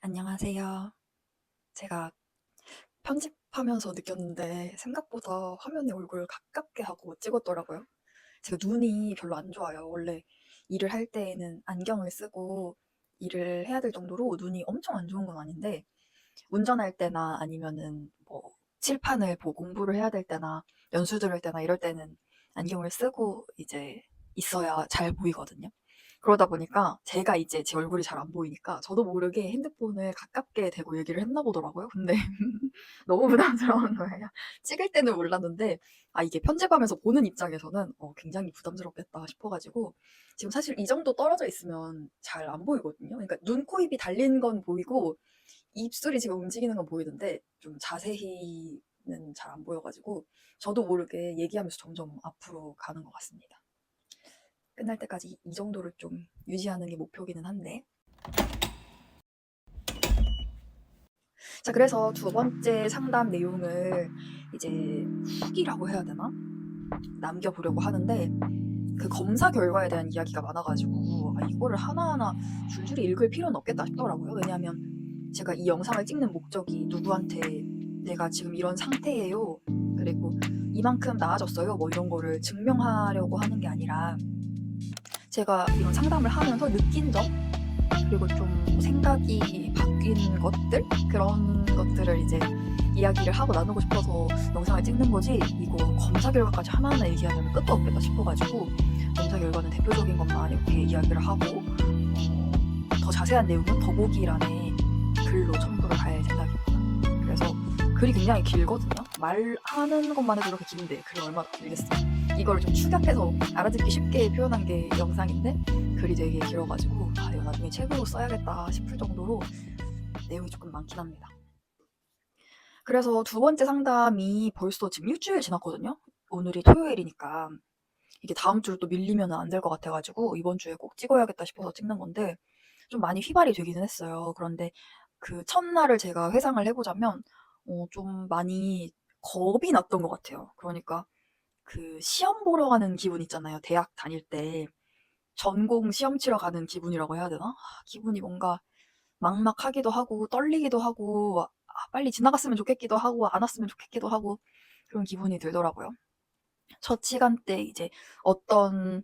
안녕하세요. 제가 편집하면서 느꼈는데 생각보다 화면에 얼굴 가깝게 하고 찍었더라고요. 제가 눈이 별로 안 좋아요. 원래 일을 할 때에는 안경을 쓰고 일을 해야 될 정도로 눈이 엄청 안 좋은 건 아닌데, 운전할 때나 아니면은 뭐 칠판을 보고 공부를 해야 될 때나 연수 들을 때나 이럴 때는 안경을 쓰고 이제 있어야 잘 보이거든요. 그러다 보니까 제가 이제 제 얼굴이 잘 안 보이니까 저도 모르게 핸드폰을 가깝게 대고 얘기를 했나 보더라고요. 근데 너무 부담스러운 거예요. 찍을 때는 몰랐는데 이게 편집하면서 보는 입장에서는 굉장히 부담스럽겠다 싶어 가지고 지금 사실 이 정도 떨어져 있으면 잘 안 보이거든요. 그러니까 눈, 코, 입이 달린 건 보이고 입술이 지금 움직이는 건 보이는데 좀 자세히는 잘 안 보여 가지고 저도 모르게 얘기하면서 점점 앞으로 가는 것 같습니다. 끝날 때까지 이 정도를 좀 유지하는 게 목표기는 한데. 자, 그래서 두 번째 상담 내용을 이제 후기라고 해야 되나? 남겨보려고 하는데, 그 검사 결과에 대한 이야기가 많아가지고 이거를 하나하나 줄줄이 읽을 필요는 없겠다 싶더라고요. 왜냐하면 제가 이 영상을 찍는 목적이 누구한테 내가 지금 이런 상태예요, 그리고 이만큼 나아졌어요, 뭐 이런 거를 증명하려고 하는 게 아니라 제가 이런 상담을 하면서 느낀 점, 그리고 좀 생각이 바뀐 것들, 그런 것들을 이제 이야기를 하고 나누고 싶어서 영상을 찍는 거지, 이거 검사 결과까지 하나하나 얘기하면 끝도 없겠다 싶어가지고 검사 결과는 대표적인 것만 이렇게 이야기를 하고 더 자세한 내용은 더보기란에 글로 첨부를 할 생각입니다. 그래서 글이 굉장히 길거든요. 말하는 것만 해도 이렇게 긴데 글이 얼마나 길겠어요. 이걸 좀 축약해서 알아듣기 쉽게 표현한 게 영상인데 글이 되게 길어가지고 이거 나중에 책으로 써야겠다 싶을 정도로 내용이 조금 많긴 합니다. 그래서 두 번째 상담이 벌써 지금 일주일 지났거든요. 오늘이 토요일이니까 이게 다음 주로 또 밀리면 안 될 것 같아가지고 이번 주에 꼭 찍어야겠다 싶어서 찍는 건데, 좀 많이 휘발이 되기는 했어요. 그런데 그 첫날을 제가 회상을 해보자면 좀 많이 겁이 났던 것 같아요. 그러니까 그 시험 보러 가는 기분 있잖아요. 대학 다닐 때 전공 시험 치러 가는 기분이라고 해야 되나? 기분이 뭔가 막막하기도 하고 떨리기도 하고 빨리 지나갔으면 좋겠기도 하고 안 왔으면 좋겠기도 하고 그런 기분이 들더라고요. 첫 시간 때 이제 어떤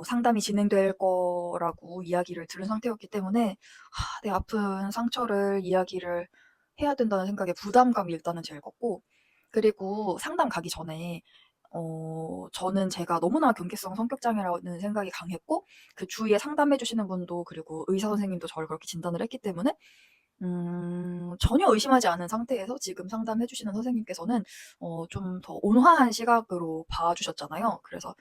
상담이 진행될 거라고 이야기를 들은 상태였기 때문에 내 아픈 상처를 이야기를 해야 된다는 생각에 부담감이 일단은 제일 컸고, 그리고 상담 가기 전에 저는 제가 너무나 경계성 성격장애라는 생각이 강했고, 그 주위에 상담해 주시는 분도 그리고 의사 선생님도 저를 그렇게 진단을 했기 때문에 전혀 의심하지 않은 상태에서 지금 상담해 주시는 선생님께서는 좀 더 온화한 시각으로 봐 주셨잖아요. 그래서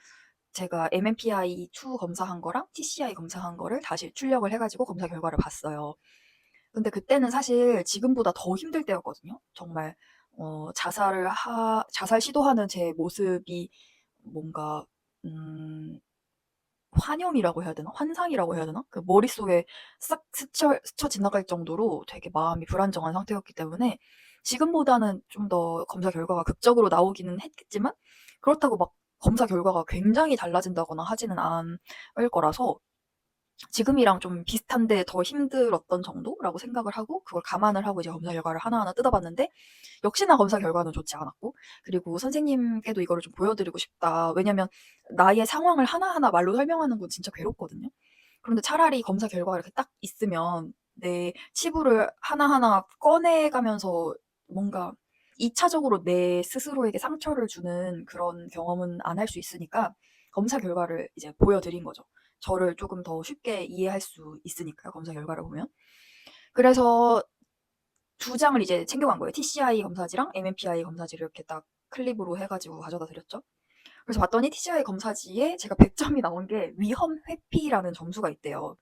제가 MMPI-2 검사한 거랑 TCI 검사한 거를 다시 출력을 해 가지고 검사 결과를 봤어요. 근데 그때는 사실 지금보다 더 힘들 때였거든요. 정말 자살 시도하는 제 모습이 뭔가 음 환영이라고 해야 되나? 환상이라고 해야 되나? 그 머릿속에 싹 스쳐 지나갈 정도로 되게 마음이 불안정한 상태였기 때문에 지금보다는 좀 더 검사 결과가 극적으로 나오기는 했겠지만, 그렇다고 막 검사 결과가 굉장히 달라진다거나 하지는 않을 거라서 지금이랑 좀 비슷한데 더 힘들었던 정도라고 생각을 하고, 그걸 감안을 하고 이제 검사 결과를 하나하나 뜯어봤는데 역시나 검사 결과는 좋지 않았고, 그리고 선생님께도 이거를 좀 보여드리고 싶다. 왜냐면 나의 상황을 하나하나 말로 설명하는 건 진짜 괴롭거든요. 그런데 차라리 검사 결과가 이렇게 딱 있으면 내 치부를 하나하나 꺼내가면서 뭔가 2차적으로 내 스스로에게 상처를 주는 그런 경험은 안 할 수 있으니까 검사 결과를 이제 보여드린 거죠. 저를 조금 더 쉽게 이해할 수 있으니까요, 검사 결과를 보면. 그래서 두 장을 이제 챙겨간 거예요. TCI 검사지랑 MMPI 검사지를 이렇게 딱 클립으로 해가지고 가져다 드렸죠. 그래서 봤더니 TCI 검사지에 제가 100점이 나온 게 위험 회피라는 점수가 있대요.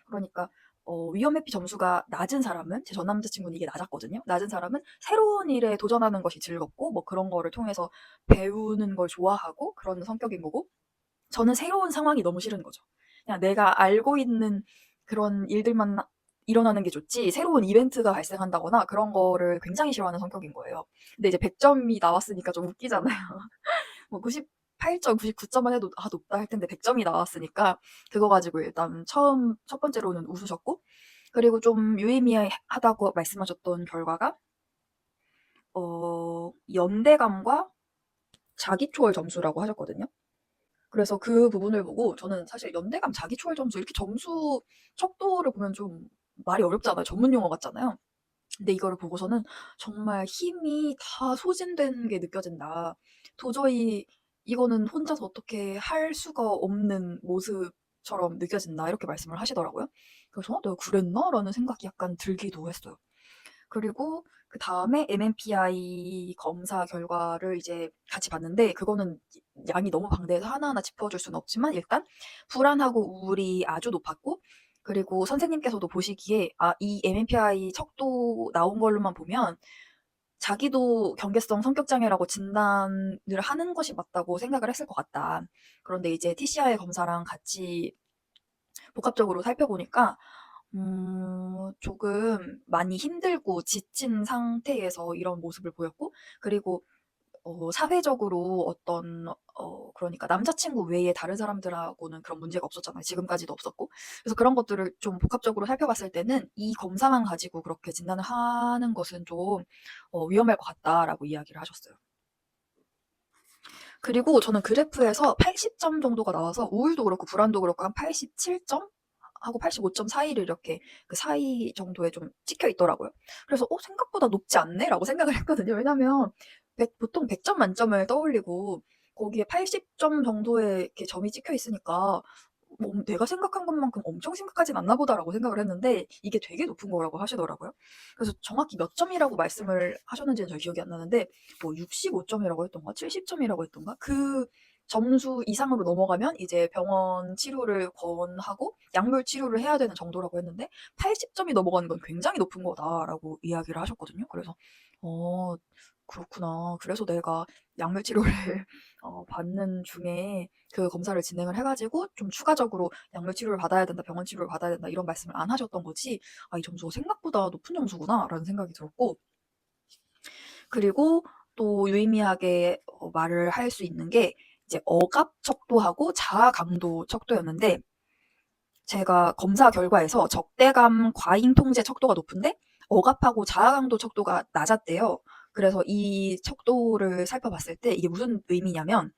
그러니까 위험 회피 점수가 낮은 사람은, 제 전 남자친구는 이게 낮았거든요. 낮은 사람은 새로운 일에 도전하는 것이 즐겁고 뭐 그런 거를 통해서 배우는 걸 좋아하고 그런 성격인 거고, 저는 새로운 상황이 너무 싫은 거죠. 그냥 내가 알고 있는 그런 일들만 일어나는 게 좋지 새로운 이벤트가 발생한다거나 그런 거를 굉장히 싫어하는 성격인 거예요. 근데 이제 100점이 나왔으니까 좀 웃기잖아요. 뭐 98점, 99점만 해도 높다 할 텐데 100점이 나왔으니까 그거 가지고 일단 첫 번째로는 웃으셨고, 그리고 좀 유의미하다고 말씀하셨던 결과가 연대감과 자기초월 점수라고 하셨거든요. 그래서 그 부분을 보고 저는 사실 연대감, 자기초월 점수 이렇게 점수 척도를 보면 좀 말이 어렵잖아요. 전문 용어 같잖아요. 근데 이거를 보고서는 정말 힘이 다 소진된 게 느껴진다. 도저히 이거는 혼자서 어떻게 할 수가 없는 모습처럼 느껴진다. 이렇게 말씀을 하시더라고요. 그래서 내가 그랬나? 라는 생각이 약간 들기도 했어요. 그리고 그다음에 MMPI 검사 결과를 이제 같이 봤는데 그거는 양이 너무 방대해서 하나하나 짚어줄 수는 없지만 일단 불안하고 우울이 아주 높았고 그리고 선생님께서도 보시기에 이 MMPI 척도 나온 걸로만 보면 자기도 경계성 성격장애라고 진단을 하는 것이 맞다고 생각을 했을 것 같다. 그런데 이제 TCI 검사랑 같이 복합적으로 살펴보니까 조금 많이 힘들고 지친 상태에서 이런 모습을 보였고 그리고 사회적으로 어떤 그러니까 남자친구 외에 다른 사람들하고는 그런 문제가 없었잖아요. 지금까지도 없었고. 그래서 그런 것들을 좀 복합적으로 살펴봤을 때는 이 검사만 가지고 그렇게 진단을 하는 것은 좀 위험할 것 같다라고 이야기를 하셨어요. 그리고 저는 그래프에서 80점 정도가 나와서 우울도 그렇고 불안도 그렇고 한 87점 하고 85점 사이를 이렇게 그 사이 정도에 좀 찍혀 있더라고요. 그래서 생각보다 높지 않네라고 생각을 했거든요. 왜냐면 보통 100점 만점을 떠올리고 거기에 80점 정도의 이렇게 점이 찍혀 있으니까 뭐 내가 생각한 것만큼 엄청 심각하진 않나 보다라고 생각을 했는데 이게 되게 높은 거라고 하시더라고요. 그래서 정확히 몇 점이라고 말씀을 하셨는지는 잘 기억이 안 나는데 뭐 65점이라고 했던가 70점이라고 했던가 그 점수 이상으로 넘어가면 이제 병원 치료를 권하고 약물 치료를 해야 되는 정도라고 했는데 80점이 넘어가는 건 굉장히 높은 거다라고 이야기를 하셨거든요. 그래서 어 그렇구나. 그래서 내가 약물 치료를 받는 중에 그 검사를 진행을 해 가지고 좀 추가적으로 약물 치료를 받아야 된다, 병원 치료를 받아야 된다 이런 말씀을 안 하셨던 거지 '이 점수가 생각보다 높은 점수구나.'라는 생각이 들었고 그리고 또 유의미하게 말을 할 수 있는 게 이제 억압 척도하고 자아 강도 척도였는데 제가 검사 결과에서 적대감 과잉 통제 척도가 높은데 억압하고 자아 강도 척도가 낮았대요. 그래서 이 척도를 살펴봤을 때 이게 무슨 의미냐면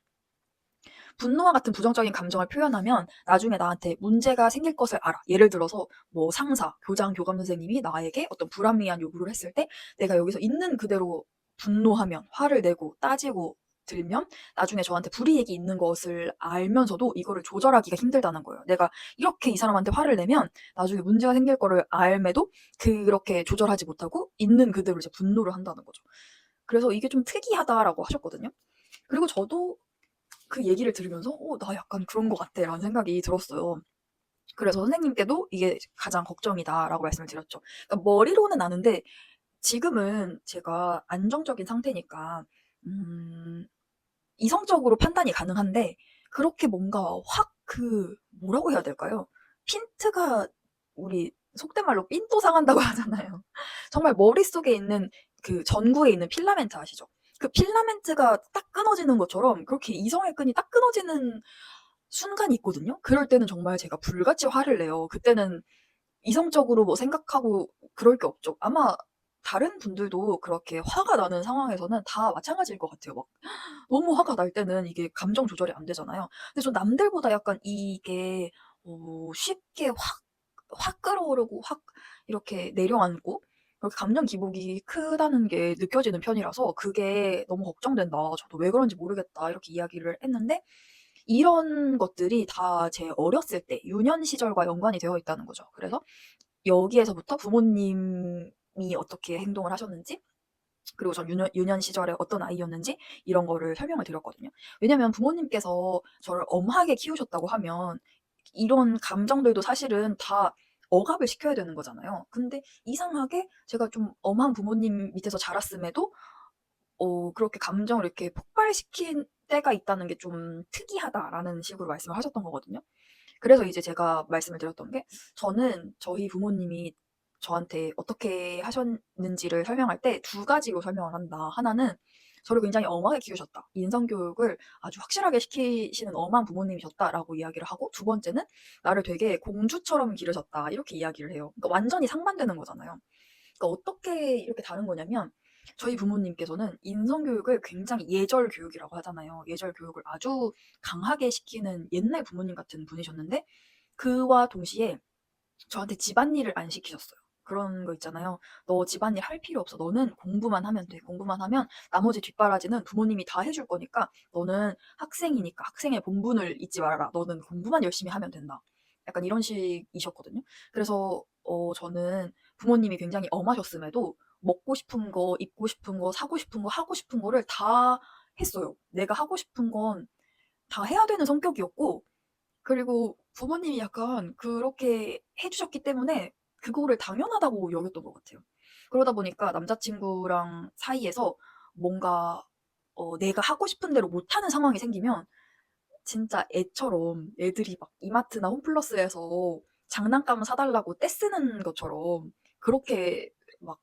분노와 같은 부정적인 감정을 표현하면 나중에 나한테 문제가 생길 것을 알아. 예를 들어서 뭐 상사, 교장, 교감 선생님이 나에게 어떤 불합리한 요구를 했을 때 내가 여기서 있는 그대로 분노하면 화를 내고 따지고 들면 나중에 저한테 불이익이 있는 것을 알면서도 이거를 조절하기가 힘들다는 거예요. 내가 이렇게 이 사람한테 화를 내면 나중에 문제가 생길 거를 알매도 그렇게 조절하지 못하고 있는 그대로 이제 분노를 한다는 거죠. 그래서 이게 좀 특이하다라고 하셨거든요. 그리고 저도 그 얘기를 들으면서 나 약간 그런 것 같아 라는 생각이 들었어요. 그래서 선생님께도 이게 가장 걱정이다라고 말씀을 드렸죠. 그러니까 머리로는 아는데 지금은 제가 안정적인 상태니까 음, 이성적으로 판단이 가능한데 그렇게 뭔가 확 뭐라고 해야 될까요? 핀트가 우리 속된 말로 삔또 상한다고 하잖아요. 정말 머릿속에 있는 그 전구에 있는 필라멘트 아시죠? 그 필라멘트가 딱 끊어지는 것처럼 그렇게 이성의 끈이 딱 끊어지는 순간이 있거든요. 그럴 때는 정말 제가 불같이 화를 내요. 그때는 이성적으로 뭐 생각하고 그럴 게 없죠. 아마 다른 분들도 그렇게 화가 나는 상황에서는 다 마찬가지일 것 같아요. 막 너무 화가 날 때는 이게 감정 조절이 안 되잖아요. 근데 전 남들보다 약간 이게 쉽게 확 끌어오르고 확 이렇게 내려앉고 그렇게 감정 기복이 크다는 게 느껴지는 편이라서 그게 너무 걱정된다. 저도 왜 그런지 모르겠다. 이렇게 이야기를 했는데 이런 것들이 다 제 어렸을 때 유년 시절과 연관이 되어 있다는 거죠. 그래서 여기에서부터 부모님이 어떻게 행동을 하셨는지 그리고 전 유년 시절에 어떤 아이였는지 이런 거를 설명을 드렸거든요. 왜냐면 부모님께서 저를 엄하게 키우셨다고 하면 이런 감정들도 사실은 다 억압을 시켜야 되는 거잖아요. 근데 이상하게 제가 좀 엄한 부모님 밑에서 자랐음에도 그렇게 감정을 이렇게 폭발시킨 때가 있다는 게 좀 특이하다라는 식으로 말씀을 하셨던 거거든요. 그래서 이제 제가 말씀을 드렸던 게 저는 저희 부모님이 저한테 어떻게 하셨는지를 설명할 때 두 가지로 설명을 한다. 하나는 저를 굉장히 엄하게 키우셨다. 인성 교육을 아주 확실하게 시키시는 엄한 부모님이셨다라고 이야기를 하고, 두 번째는 나를 되게 공주처럼 기르셨다. 이렇게 이야기를 해요. 그러니까 완전히 상반되는 거잖아요. 그러니까 어떻게 이렇게 다른 거냐면, 저희 부모님께서는 인성 교육을 굉장히 예절 교육이라고 하잖아요. 예절 교육을 아주 강하게 시키는 옛날 부모님 같은 분이셨는데, 그와 동시에 저한테 집안일을 안 시키셨어요. 그런 거 있잖아요. "너 집안일 할 필요 없어. 너는 공부만 하면 돼. 공부만 하면 나머지 뒷바라지는 부모님이 다 해줄 거니까 너는 학생이니까 학생의 본분을 잊지 말아라. 너는 공부만 열심히 하면 된다." 약간 이런 식이셨거든요. 그래서 저는 부모님이 굉장히 엄하셨음에도 먹고 싶은 거, 입고 싶은 거, 사고 싶은 거, 하고 싶은 거를 다 했어요. 내가 하고 싶은 건 다 해야 되는 성격이었고, 그리고 부모님이 약간 그렇게 해 주셨기 때문에 그거를 당연하다고 여겼던 것 같아요. 그러다 보니까 남자친구랑 사이에서 뭔가 내가 하고 싶은 대로 못하는 상황이 생기면 진짜 애처럼, 애들이 막 이마트나 홈플러스에서 장난감 사 달라고 떼쓰는 것처럼 그렇게 막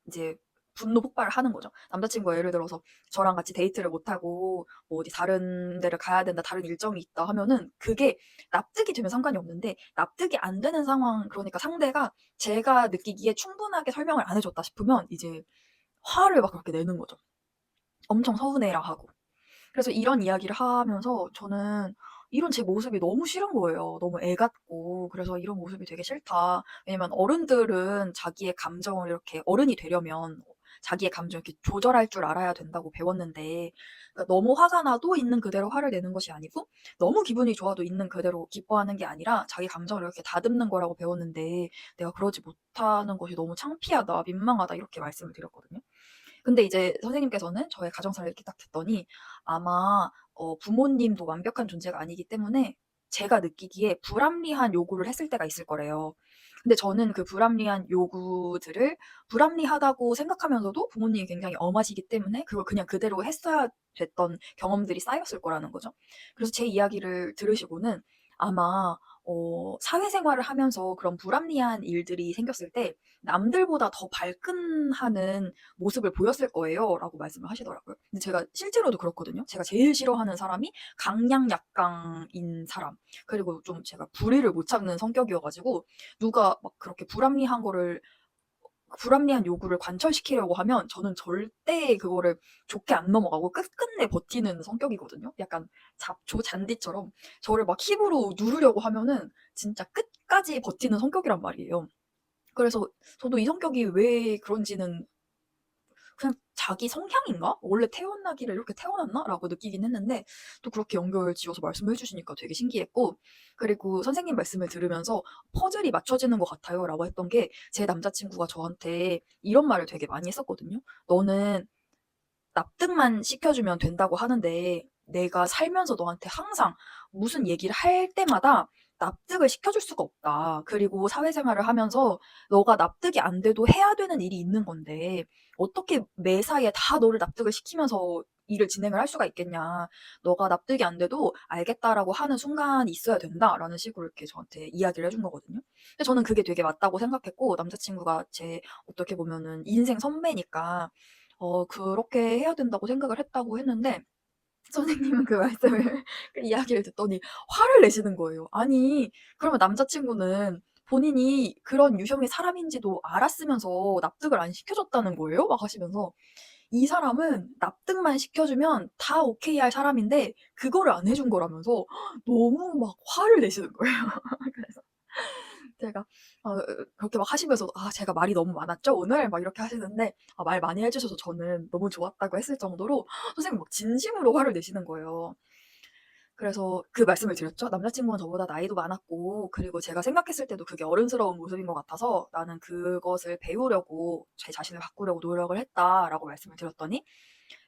이제 분노 폭발을 하는 거죠. 남자친구가 예를 들어서 저랑 같이 데이트를 못 하고 뭐 어디 다른 데를 가야 된다, 다른 일정이 있다 하면은 그게 납득이 되면 상관이 없는데, 납득이 안 되는 상황, 그러니까 상대가 제가 느끼기에 충분하게 설명을 안 해 줬다 싶으면 이제 화를 막 그렇게 내는 거죠. 엄청 서운해라 하고. 그래서 이런 이야기를 하면서 저는 이런 제 모습이 너무 싫은 거예요. 너무 애 같고. 그래서 '이런 모습이 되게 싫다.' 왜냐면 어른들은 자기의 감정을 이렇게, 어른이 되려면 자기의 감정을 이렇게 조절할 줄 알아야 된다고 배웠는데, 그러니까 너무 화가 나도 있는 그대로 화를 내는 것이 아니고, 너무 기분이 좋아도 있는 그대로 기뻐하는 게 아니라 자기 감정을 이렇게 다듬는 거라고 배웠는데, "내가 그러지 못하는 것이 너무 창피하다. 민망하다." 이렇게 말씀을 드렸거든요. 근데 이제 선생님께서는 저의 가정사를 이렇게 딱 듣더니, 아마 부모님도 완벽한 존재가 아니기 때문에 제가 느끼기에 불합리한 요구를 했을 때가 있을 거래요. 근데 저는 그 불합리한 요구들을 불합리하다고 생각하면서도 부모님이 굉장히 엄하시기 때문에 그걸 그냥 그대로 했어야 됐던 경험들이 쌓였을 거라는 거죠. 그래서 제 이야기를 들으시고는 아마 사회생활을 하면서 그런 불합리한 일들이 생겼을 때 남들보다 더 발끈하는 모습을 보였을 거예요라고 말씀을 하시더라고요. 근데 제가 실제로도 그렇거든요. 제가 제일 싫어하는 사람이 강약약강인 사람, 그리고 좀 제가 불의를 못 참는 성격이어 가지고 누가 막 그렇게 불합리한 요구를 관철시키려고 하면 저는 절대 그거를 좋게 안 넘어가고 끝끝내 버티는 성격이거든요. 약간 잡초 잔디처럼 저를 막 힘으로 누르려고 하면은 진짜 끝까지 버티는 성격이란 말이에요. 그래서 저도 이 성격이 왜 그런지는 그냥 자기 성향인가? '원래 태어나기를 이렇게 태어났나?'라고 느끼긴 했는데, 또 그렇게 연결 지어서 말씀을 해 주시니까 되게 신기했고, 그리고 선생님 말씀을 들으면서 "퍼즐이 맞춰지는 것 같아요."라고 했던 게, 제 남자친구가 저한테 이런 말을 되게 많이 했었거든요. "너는 납득만 시켜주면 된다고 하는데 내가 살면서 너한테 항상 무슨 얘기를 할 때마다 납득을 시켜줄 수가 없다. 그리고 사회생활을 하면서 너가 납득이 안 돼도 해야 되는 일이 있는 건데 어떻게 매사에 다 너를 납득을 시키면서 일을 진행을 할 수가 있겠냐. 너가 납득이 안 돼도 알겠다라고 하는 순간이 있어야 된다."라는 식으로 이렇게 저한테 이야기를 해준 거거든요. 근데 저는 그게 되게 맞다고 생각했고, 남자친구가 제 어떻게 보면은 인생 선배니까 그렇게 해야 된다고 생각을 했다고 했는데, 선생님은 그 말씀을 그 이야기를 듣더니 화를 내시는 거예요. 아니, 그러면 남자친구는 본인이 그런 유형의 사람인지도 알았으면서 납득을 안 시켜줬다는 거예요? 막 하시면서, 이 사람은 납득만 시켜주면 다 오케이 할 사람인데 그거를 안 해준 거라면서 너무 막 화를 내시는 거예요. 그래서 제가 그렇게 막 하시면서도 "아, 제가 말이 너무 많았죠 오늘?" 막 이렇게 하시는데, 말 많이 해 주셔서 저는 너무 좋았다고 했을 정도로 선생님이 막 진심으로 화를 내시는 거예요. 그래서 그 말씀을 드렸죠. "남자친구는 저보다 나이도 많았고, 그리고 제가 생각했을 때도 그게 어른스러운 모습인 것 같아서 나는 그것을 배우려고, 제 자신을 바꾸려고 노력을 했다."라고 말씀을 드렸더니,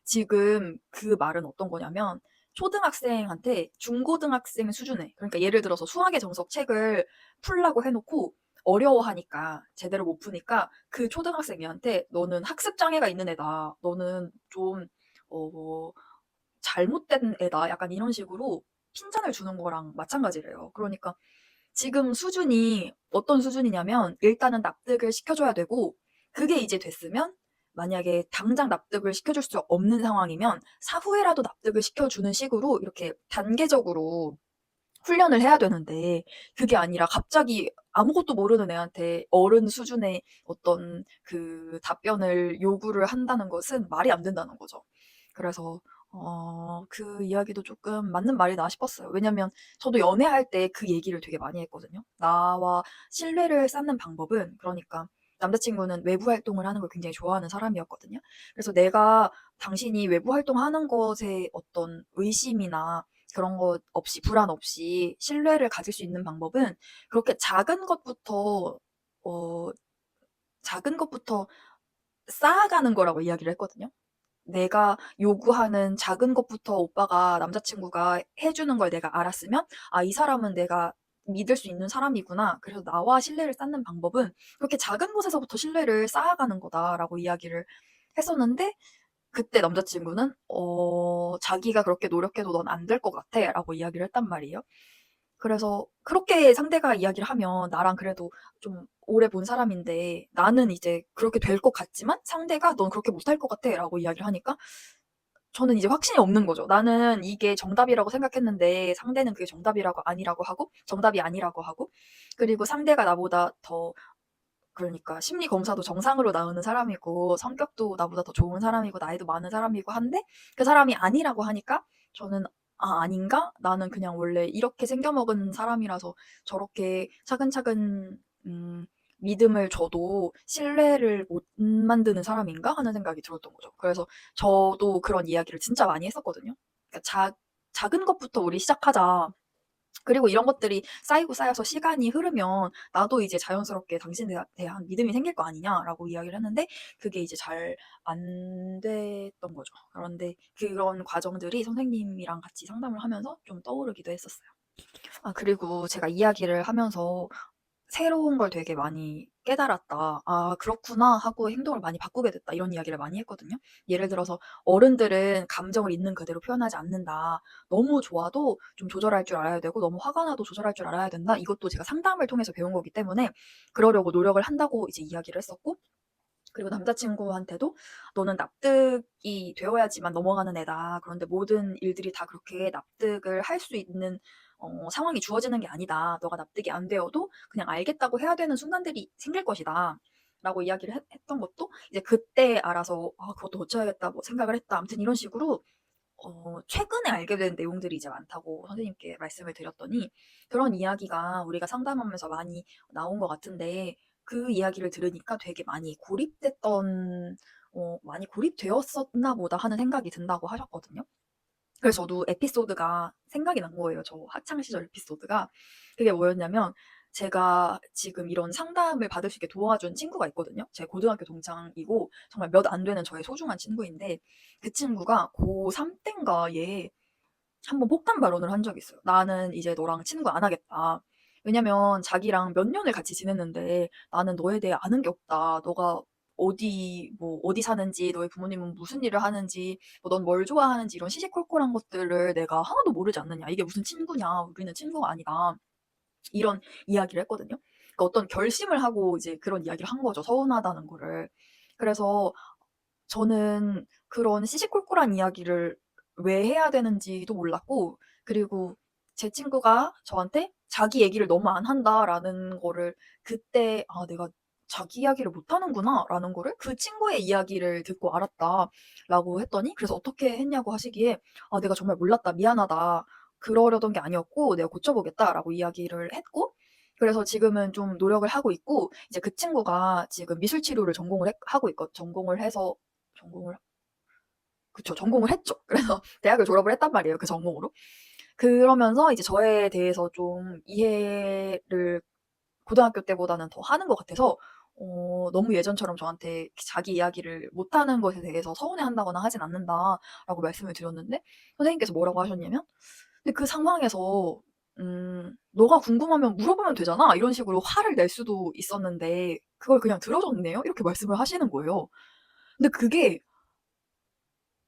지금 그 말은 어떤 거냐면, 초등학생한테 중고등학생 수준의, 그러니까 예를 들어서 수학의 정석 책을 풀라고 해 놓고 어려워하니까 제대로 못 푸니까 그 초등학생 애한테 "너는 학습 장애가 있는 애다. 너는 좀 뭐 잘못된 애다." 약간 이런 식으로 핀잔을 주는 거랑 마찬가지래요. 그러니까 지금 수준이 어떤 수준이냐면, 일단은 납득을 시켜 줘야 되고, 그게 이제 됐으면 만약에 당장 납득을 시켜줄 수 없는 상황이면 사후에라도 납득을 시켜주는 식으로 이렇게 단계적으로 훈련을 해야 되는데, 그게 아니라 갑자기 아무것도 모르는 애한테 어른 수준의 어떤 그 답변을 요구를 한다는 것은 말이 안 된다는 거죠. 그래서 그 이야기도 조금 맞는 말이다 싶었어요. 왜냐면 저도 연애할 때 그 얘기를 되게 많이 했거든요. 나와 신뢰를 쌓는 방법은, 그러니까 남자친구는 외부 활동을 하는 걸 굉장히 좋아하는 사람이었거든요. 그래서 내가 당신이 외부 활동하는 것에 어떤 의심이나 그런 것 없이, 불안 없이 신뢰를 가질 수 있는 방법은 그렇게 어 작은 것부터 쌓아가는 거라고 이야기를 했거든요. 내가 요구하는 작은 것부터 오빠가, 남자친구가 해 주는 걸 내가 알았으면 '아, 이 사람은 내가 믿을 수 있는 사람이구나. 그래서 나와 신뢰를 쌓는 방법은 그렇게 작은 것에서부터 신뢰를 쌓아가는 거다.'라고 이야기를 했었는데, 그때 남자친구는 자기가 그렇게 노력해도 "넌 안 될 것 같아."라고 이야기를 했단 말이에요. 그래서 그렇게 상대가 이야기를 하면 나랑 그래도 좀 오래 본 사람인데, 나는 이제 그렇게 될 것 같지만 상대가 "넌 그렇게 못할 것 같아."라고 이야기를 하니까 저는 이제 확신이 없는 거죠. 나는 이게 정답이라고 생각했는데 상대는 그게 정답이라고 아니라고 하고, 정답이 아니라고 하고, 그리고 상대가 나보다 더, 그러니까 심리 검사도 정상으로 나오는 사람이고 성격도 나보다 더 좋은 사람이고 나이도 많은 사람이고 한데, 그 사람이 아니라고 하니까 저는 '아, 아닌가? 나는 그냥 원래 이렇게 생겨 먹은 사람이라서 저렇게 차근차근 믿음을 줘도 신뢰를 못 만드는 사람인가?' 하는 생각이 들었던 거죠. 그래서 저도 그런 이야기를 진짜 많이 했었거든요. 그러니까 "작은 것부터 우리 시작하자. 그리고 이런 것들이 쌓이고 쌓여서 시간이 흐르면 나도 이제 자연스럽게 당신에 대한 믿음이 생길 거 아니냐."라고 이야기를 했는데, 그게 이제 잘 안 됐던 거죠. 그런데 그런 과정들이 선생님이랑 같이 상담을 하면서 좀 떠오르기도 했었어요. 그리고 제가 이야기를 하면서 새로운 걸 되게 많이 깨달았다. '아, 그렇구나.' 하고 행동을 많이 바꾸게 됐다. 이런 이야기를 많이 했거든요. 예를 들어서 "어른들은 감정을 있는 그대로 표현하지 않는다. 너무 좋아도 좀 조절할 줄 알아야 되고, 너무 화가 나도 조절할 줄 알아야 된다." 이것도 제가 상담을 통해서 배운 거기 때문에 그러려고 노력을 한다고 이제 이야기를 했었고, 그리고 남자친구한테도 "너는 납득이 되어야지만 넘어가는 애다. 그런데 모든 일들이 다 그렇게 납득을 할 수 있는 상황이 주어지는 게 아니다. 너가 납득이 안 되어도 그냥 알겠다고 해야 되는 순간들이 생길 것이다." 라고 이야기를 했던 것도 이제 그때 알아서 '아, 그것도 고쳐야겠다.' 뭐 생각을 했다. 아무튼 이런 식으로 최근에 알게 된 내용들이 이제 많다고 선생님께 말씀을 드렸더니, 그런 이야기가 우리가 상담하면서 많이 나온 것 같은데, 그 이야기를 들으니까 되게 많이 고립되었었나 보다 하는 생각이 든다고 하셨거든요. 그래서 저도 에피소드가 생각이 난 거예요. 저 학창 시절 에피소드가. 그게 뭐였냐면, 제가 지금 이런 상담을 받을 수 있게 도와준 친구가 있거든요. 제 고등학교 동창이고 정말 몇 안 되는 저의 소중한 친구인데, 그 친구가 고3 땐가 얘 한번 폭탄 발언을 한 적이 있어요. "나는 이제 너랑 친구 안 하겠다. 왜냐면 자기랑 몇 년을 같이 지냈는데 나는 너에 대해 아는 게 없다. 너가 어디 사는지, 너의 부모님은 무슨 일을 하는지, 뭐 넌 뭘 좋아하는지, 이런 시시콜콜한 것들을 내가 하나도 모르지 않느냐. 이게 무슨 친구냐. 우리는 친구가 아니다." 이런 이야기를 했거든요. 그러니까 어떤 결심을 하고 이제 그런 이야기를 한 거죠, 서운하다는 거를. 그래서 저는 그런 시시콜콜한 이야기를 왜 해야 되는지도 몰랐고, 그리고 제 친구가 저한테 "자기 얘기를 너무 안 한다."라는 거를 그때 '아, 내가 자기 이야기를 못 하는구나.'라는 거를 그 친구의 이야기를 듣고 알았다라고 했더니, 그래서 "어떻게 했냐."고 하시기에 "아, 내가 정말 몰랐다. 미안하다. 그러려던 게 아니었고 내가 고쳐 보겠다."라고 이야기를 했고, 그래서 지금은 좀 노력을 하고 있고, 이제 그 친구가 지금 미술 치료를 하고 있거 전공을 해서, 전공을 그쵸. 전공을 했죠. 그래서 대학을 졸업을 했단 말이에요, 그 전공으로. 그러면서 이제 저에 대해서 좀 이해를 고등학교 때보다는 더 하는 것 같아서 너무 예전처럼 저한테 자기 이야기를 못하는 것에 대해서 서운해한다거나 하진 않는다라고 말씀을 드렸는데, 선생님께서 뭐라고 하셨냐면, 근데 그 상황에서 "너가 궁금하면 물어보면 되잖아." 이런 식으로 화를 낼 수도 있었는데 그걸 그냥 들어 줬네요. 이렇게 말씀을 하시는 거예요. 근데 그게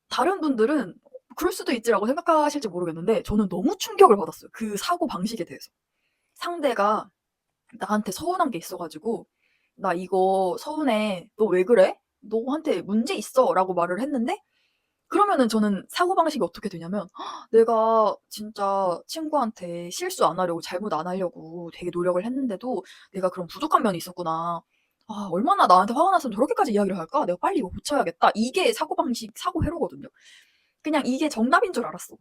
다른 분들은 '그럴 수도 있지.'라고 생각하실지 모르겠는데, 저는 너무 충격을 받았어요, 그 사고방식에 대해서. 상대가 나한테 서운한 게 있어 가지고 "나 이거 서운해. 너 왜 그래?" "너한테 문제 있어."라고 말을 했는데 그러면은 저는 사고방식이 어떻게 되냐면 내가 진짜 친구한테 실수 안 하려고 잘못 안 하려고 되게 노력을 했는데도 '내가 그런 부족한 면이 있었구나. 아 얼마나 나한테 화가 났으면 저렇게까지 이야기를 할까? 내가 빨리 이거 고쳐야겠다.' 이게 사고방식 사고 회로거든요. 그냥 이게 정답인 줄 알았어.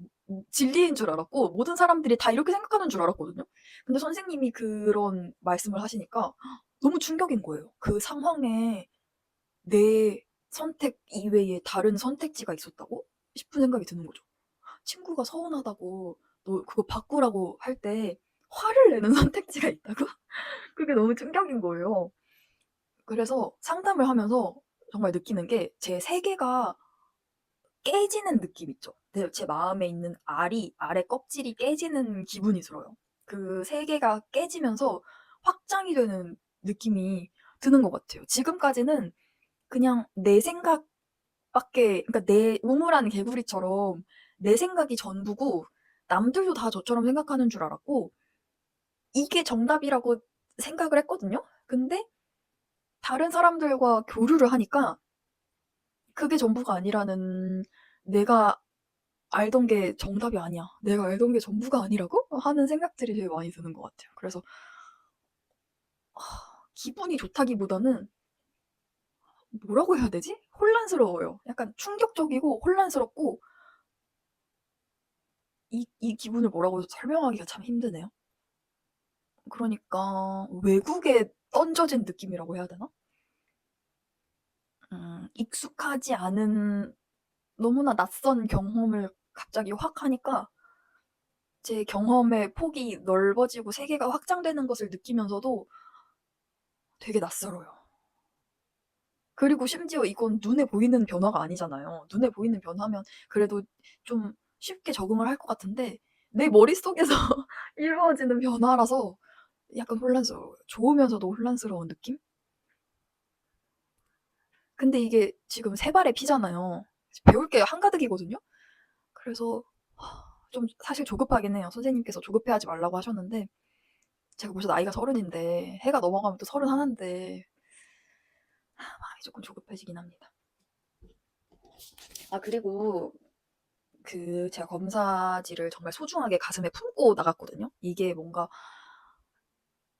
진리인 줄 알았고 모든 사람들이 다 이렇게 생각하는 줄 알았거든요. 근데 선생님이 그런 말씀을 하시니까 너무 충격인 거예요. 그 상황에 내 선택 이외에 다른 선택지가 있었다고 싶은 생각이 드는 거죠. 친구가 서운하다고 너 그거 바꾸라고 할 때 화를 내는 선택지가 있다고? 그게 너무 충격인 거예요. 그래서 상담을 하면서 정말 느끼는 게 제 세계가 깨지는 느낌 있죠. 제 마음에 있는 알이 알의 껍질이 깨지는 기분이 들어요. 그 세계가 깨지면서 확장이 되는 느낌이 드는 것 같아요. 지금까지는 그냥 내 생각 밖에 그러니까 내 우물안 개구리처럼 내 생각이 전부고 남들도 다 저처럼 생각하는 줄 알았고 이게 정답이라고 생각을 했거든요. 근데 다른 사람들과 교류를 하니까 그게 전부가 아니라는 '내가 알던 게 정답이 아니야. 내가 알던 게 전부가 아니라고?' 하는 생각들이 되게 많이 드는 것 같아요. 그래서 기분이 좋다기보다는 뭐라고 해야 되지? 혼란스러워요. 약간 충격적이고 혼란스럽고 이 기분을 뭐라고 설명하기가 참 힘드네요. 그러니까 외국에 던져진 느낌이라고 해야 되나? 익숙하지 않은 너무나 낯선 경험을 갑자기 확 하니까 제 경험의 폭이 넓어지고 세계가 확장되는 것을 느끼면서도 되게 낯설어요. 그리고 심지어 이건 눈에 보이는 변화가 아니잖아요. 눈에 보이는 변화면 그래도 좀 쉽게 적응을 할 것 같은데 내 머릿속에서 이루어지는 변화라서 약간 혼란스러워요. 좋으면서도 혼란스러운 느낌? 근데 이게 지금 세 발의 피잖아요. 배울 게 한가득이거든요. 그래서 좀 사실 조급하긴 해요. 선생님께서 조급해하지 말라고 하셨는데 제가 벌써 나이가 30인데 해가 넘어가면 또 31인데 마음이 조금 조급해지긴 합니다. 아 그리고 제가 검사지를 정말 소중하게 가슴에 품고 나갔거든요. 이게 뭔가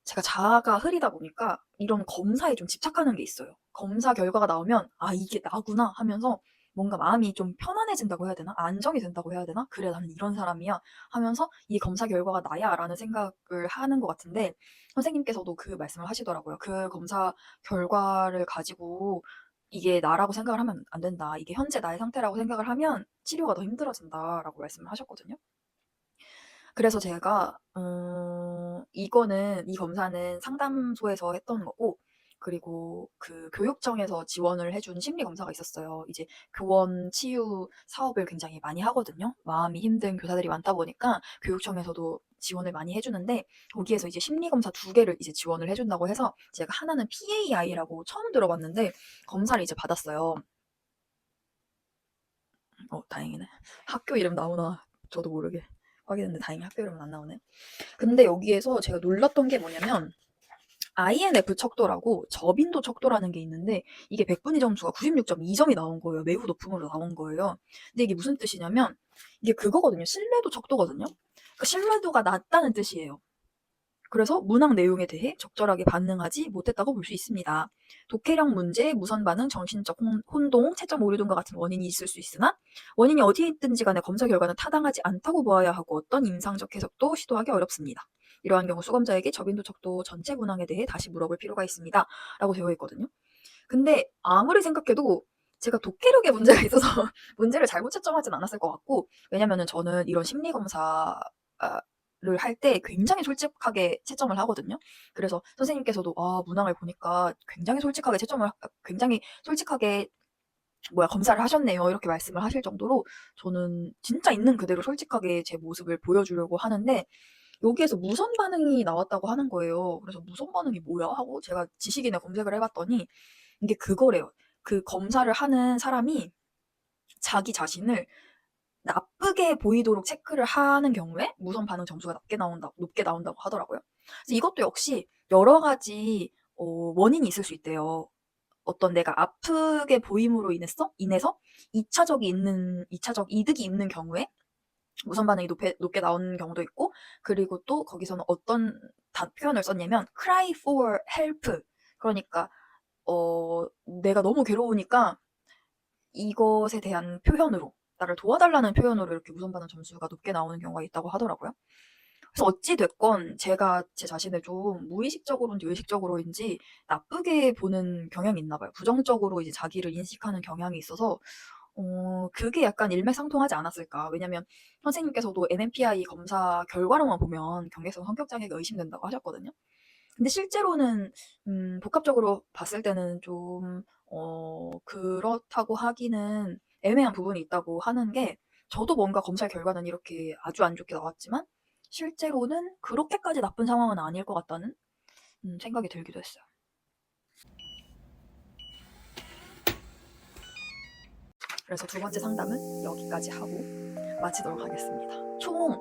제가 자아가 흐리다 보니까 이런 검사에 좀 집착하는 게 있어요. 검사 결과가 나오면 '아 이게 나구나.' 하면서 뭔가 마음이 좀 편안해진다고 해야 되나? 안정이 된다고 해야 되나? '그래 나는 이런 사람이야.' 하면서 '이 검사 결과가 나야.'라는 생각을 하는 것 같은데 선생님께서도 그 말씀을 하시더라고요. "그 검사 결과를 가지고 이게 나라고 생각을 하면 안 된다. 이게 현재 나의 상태라고 생각을 하면 치료가 더 힘들어진다."라고 말씀을 하셨거든요. 그래서 제가 이거는 이 검사는 상담소에서 했던 거고 그리고 그 교육청에서 지원을 해준 심리 검사가 있었어요. 이제 교원 치유 사업을 굉장히 많이 하거든요. 마음이 힘든 교사들이 많다 보니까 교육청에서도 지원을 많이 해 주는데 거기에서 이제 심리 검사 2개를 이제 지원을 해 준다고 해서 제가 하나는 PAI라고 처음 들어봤는데 검사를 이제 받았어요. 다행이네. 학교 이름 나오나 저도 모르게 확인했는데 다행히 학교 이름은 안 나오네요. 근데 여기에서 제가 놀랐던 게 뭐냐면 INF 척도라고 저빈도 척도라는 게 있는데 이게 100분위 점수가 96.2점이 나온 거예요. 매우 높음으로 나온 거예요. 근데 이게 무슨 뜻이냐면 이게 그거거든요. 신뢰도 척도거든요. 그러니까 신뢰도가 낮다는 뜻이에요. 그래서 문항 내용에 대해 적절하게 반응하지 못했다고 볼 수 있습니다. 독해력 문제, 무선 반응, 정신적 혼동, 채점 오류 등과 같은 원인이 있을 수 있으나 원인이 어디에 있든지 간에 검사 결과는 타당하지 않다고 보아야 하고 어떤 임상적 해석도 시도하기 어렵습니다. 이러한 경우 수검자에게 저빈도 척도 전체 문항에 대해 다시 물어볼 필요가 있습니다. 라고 되어 있거든요. 근데 아무리 생각해도 제가 독해력에 문제가 있어서 문제를 잘못 채점하진 않았을 것 같고 왜냐면은 저는 이런 심리 검사 를 할 때 굉장히 솔직하게 채점을 하거든요. 그래서 선생님께서도 "아 문항을 보니까 굉장히 솔직하게 검사를 하셨네요." 이렇게 말씀을 하실 정도로 저는 진짜 있는 그대로 솔직하게 제 모습을 보여주려고 하는데 여기에서 무선 반응이 나왔다고 하는 거예요. 그래서 '무선 반응이 뭐야?' 하고 제가 지식인에 검색을 해 봤더니 이게 그거래요. 그 검사를 하는 사람이 자기 자신을 나쁘게 보이도록 체크를 하는 경우에 무선 반응 점수가 높게 나온다고 하더라고요. 그래서 이것도 역시 여러 가지 원인이 있을 수 있대요. 어떤 내가 아프게 보임으로 인해서 2차적 이득이 있는 경우에 무선 반응이 높게 나오는 경우도 있고, 그리고 또 거기서는 어떤 표현을 썼냐면 cry for help. 그러니까 내가 너무 괴로우니까 이것에 대한 표현으로, 나를 도와달라는 표현으로 이렇게 무선 반응 점수가 높게 나오는 경우가 있다고 하더라고요. 그래서 어찌 됐건 제가 제 자신을 좀 무의식적으로인지 의식적으로인지 나쁘게 보는 경향이 있나 봐요. 부정적으로 이제 자기를 인식하는 경향이 있어서 그게 약간 일맥상통하지 않았을까. 왜냐면 선생님께서도 MMPI 검사 결과로만 보면 경계성 성격 장애가 의심된다고 하셨거든요. 근데 실제로는 복합적으로 봤을 때는 좀 그렇다고 하기는 애매한 부분이 있다고 하는 게, 저도 뭔가 검사 결과는 이렇게 아주 안 좋게 나왔지만 실제로는 그렇게까지 나쁜 상황은 아닐 것 같다는 생각이 들기도 했어요. 그래서 두 번째 상담은 여기까지 하고 마치도록 하겠습니다. 총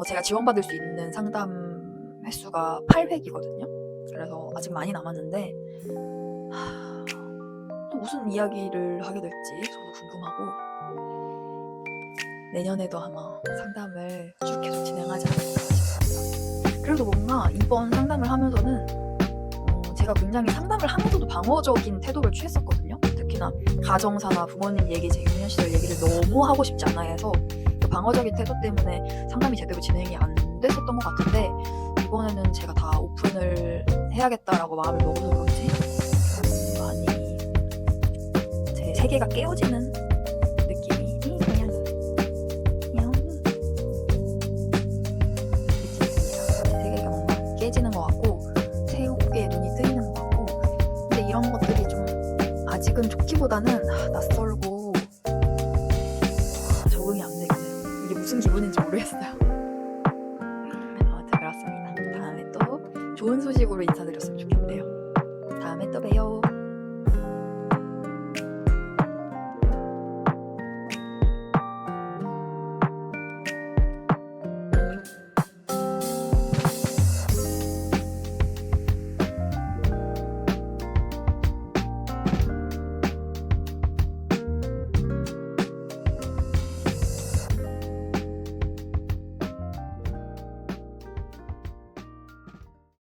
제가 지원받을 수 있는 상담 횟수가 8회이거든요. 그래서 아직 많이 남았는데 또 무슨 이야기를 하게 될지 저도 궁금하고, 내년에도 아마 상담을 쭉 계속 진행하지 않을까 싶습니다. 그래도 뭔가 이번 상담을 하면서는 제가 굉장히 상담을 하면서도 방어적인 태도를 취했었거든요. 특히나 가정사나 부모님 얘기, 제 유년 시절 얘기를 너무 하고 싶지 않아 해서 그 방어적인 태도 때문에 상담이 제대로 진행이 안 됐었던 것 같은데, 이번에는 제가 다 오픈을 해야겠다라고 마음을 먹어서 그런지 많이 제 세계가 깨어지는 느낌이 그냥 미치겠습니다. 제 세계가 뭔가 깨지는 것 같고 새롭게 눈이 뜨이는 것 같고, 근데 이런 것들이 좀 아직은 좋기보다는 낯설고 적응이 안 되겠네요. 이게 무슨 기분인지 모르겠어요. 아무튼 그렇습니다. 다음에 또 좋은 소식으로 인사드렸으면 좋겠네요. 다음에 또 봬요.